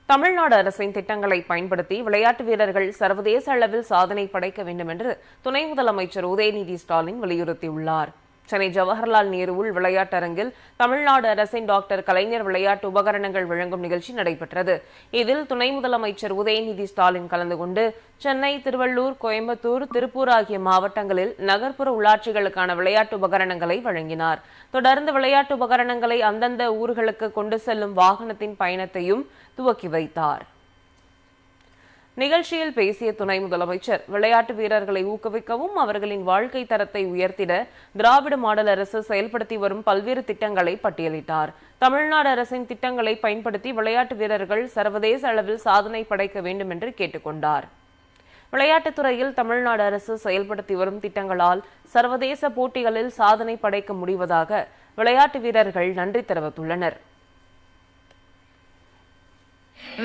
தமிழ்நாடு அரசின் திட்டங்களை பயன்படுத்தி விளையாட்டு வீரர்கள் சர்வதேச அளவில் சாதனை படைக்க வேண்டும் என்று துணை முதலமைச்சர் உதயநிதி ஸ்டாலின் வலியுறுத்தியுள்ளார். சென்னை ஜவஹர்லால் நேரு உள் விளையாட்டரங்கில் தமிழ்நாடு அரசின் டாக்டர் கலைஞர் விளையாட்டு உபகரணங்கள் வழங்கும் நிகழ்ச்சி நடைபெற்றது. இதில் துணை முதலமைச்சர் உதயநிதி ஸ்டாலின் கலந்து கொண்டு சென்னை, திருவள்ளூர், கோயம்புத்தூர், திருப்பூர் ஆகிய மாவட்டங்களில் நகர்ப்புற உள்ளாட்சிகளுக்கான விளையாட்டு உபகரணங்களை வழங்கினார். தொடர்ந்து விளையாட்டு உபகரணங்களை அந்தந்த ஊர்களுக்கு கொண்டு செல்லும் வாகனத்தின் பயணத்தையும் துவக்கி வைத்தார். நிகழ்ச்சியில் பேசிய துணை முதலமைச்சர் விளையாட்டு வீரர்களை ஊக்குவிக்கவும் அவர்களின் வாழ்க்கை தரத்தை உயர்த்திட திராவிட மாடல் அரசு செயல்படுத்தி வரும் பல்வேறு திட்டங்களை பட்டியலிட்டார். தமிழ்நாடு அரசின் திட்டங்களை பயன்படுத்தி விளையாட்டு வீரர்கள் சர்வதேச அளவில் சாதனை படைக்க வேண்டும் என்று கேட்டுக்கொண்டார். விளையாட்டுத் துறையில் தமிழ்நாடு அரசு செயல்படுத்தி வரும் திட்டங்களால் சர்வதேச போட்டிகளில் சாதனை படைக்க முடிவதாக விளையாட்டு வீரர்கள் நன்றி தெரிவித்துள்ளனர்.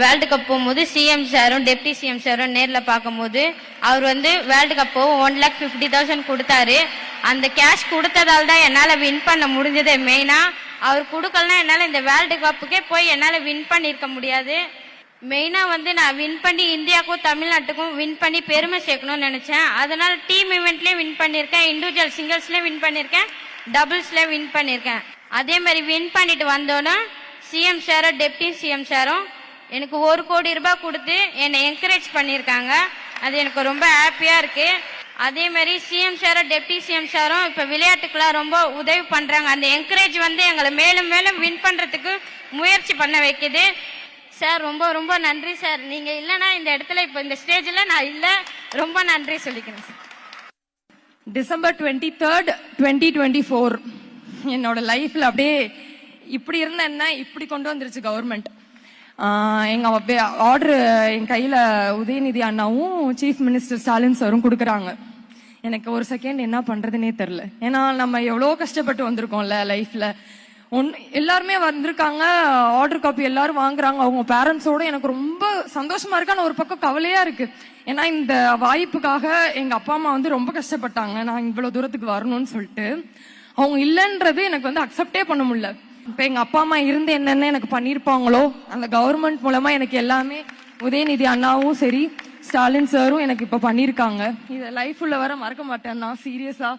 வேர்ல்டு கப் போகும்போது சிஎம் சாரும் டெப்டி சிஎம் சாரும் நேரில் பார்க்கும்போது அவர் வேர்ல்டு கப் 1,50,000 கொடுத்தாரு. அந்த கேஷ் கொடுத்ததால் தான் என்னால் வின் பண்ண முடிஞ்சது. மெயினாக அவர் கொடுக்கலனா என்னால் இந்த வேர்ல்டு கப்புக்கே போய் என்னால் வின் பண்ணியிருக்க முடியாது. மெயினாக நான் வின் பண்ணி இந்தியாவுக்கும் தமிழ்நாட்டுக்கும் வின் பண்ணி பெருமை சேர்க்கணும்னு நினச்சேன். அதனால் டீம் ஈவெண்ட்லேயும் வின் பண்ணியிருக்கேன், இண்டிவிஜுவல் சிங்கிள்ஸ்லேயும் வின் பண்ணியிருக்கேன், டபுள்ஸ்லேயும் வின் பண்ணியிருக்கேன். அதே மாதிரி வின் பண்ணிட்டு வந்தோன்னா சிஎம் சாரும் டெப்டி சிஎம் சாரும் எனக்கு 1 கோடி ரூபாய் கொடுத்து என்னை என்கரேஜ் பண்ணியிருக்காங்க. அது எனக்கு ரொம்ப ஹாப்பியாக இருக்குது. அதே மாதிரி சிஎம் சாரும் டெப்டி சிஎம் சாரும் இப்போ விளையாட்டுக்கெல்லாம் ரொம்ப உதவி பண்ணுறாங்க. அந்த என்கரேஜ் எங்களை மேலும் மேலும் வின் பண்ணுறதுக்கு முயற்சி பண்ண வைக்குது. சார் ரொம்ப ரொம்ப நன்றி சார். நீங்கள் இல்லைன்னா இந்த இடத்துல இப்போ இந்த ஸ்டேஜில் நான் இல்லை. ரொம்ப நன்றி சொல்லிக்கிறேன் சார். டிசம்பர் 23, 2024 என்னோட லைஃப்பில் அப்படியே இப்படி இருந்தேன்னா இப்படி கொண்டு வந்துருச்சு கவர்மெண்ட். எங்க ஆர்டர் என் கையில உதயநிதி அண்ணாவும் சீஃப் மினிஸ்டர் ஸ்டாலின் சாரும் கொடுக்குறாங்க. எனக்கு ஒரு செகண்ட் என்ன பண்றதுன்னே தெரியல. ஏன்னா நம்ம எவ்வளோ கஷ்டப்பட்டு வந்திருக்கோம்ல லைஃப்ல. எல்லாருமே வந்திருக்காங்க, ஆர்டர் காப்பி எல்லாரும் வாங்குறாங்க அவங்க பேரண்ட்ஸோட. எனக்கு ரொம்ப சந்தோஷமா இருக்கு, ஆனால் ஒரு பக்கம் கவலையா இருக்கு. ஏன்னா இந்த வாய்ப்புக்காக எங்க அப்பா அம்மா ரொம்ப கஷ்டப்பட்டாங்க நான் இவ்வளவு தூரத்துக்கு வரணும்னு சொல்லிட்டு. அவங்க இல்லைன்றது எனக்கு அக்செப்டே பண்ண முடியல. இப்ப எங்க அப்பா அம்மா இருந்து என்னென்ன எனக்கு பண்ணிருப்பாங்களோ அந்த கவர்மெண்ட் மூலமா எனக்கு எல்லாமே உதயநிதி அண்ணாவும் சரி ஸ்டாலின் சாரும் எனக்கு இப்ப பண்ணிருக்காங்க. இதை லைஃப்ல வர மறக்க மாட்டேன் நான் சீரியஸா.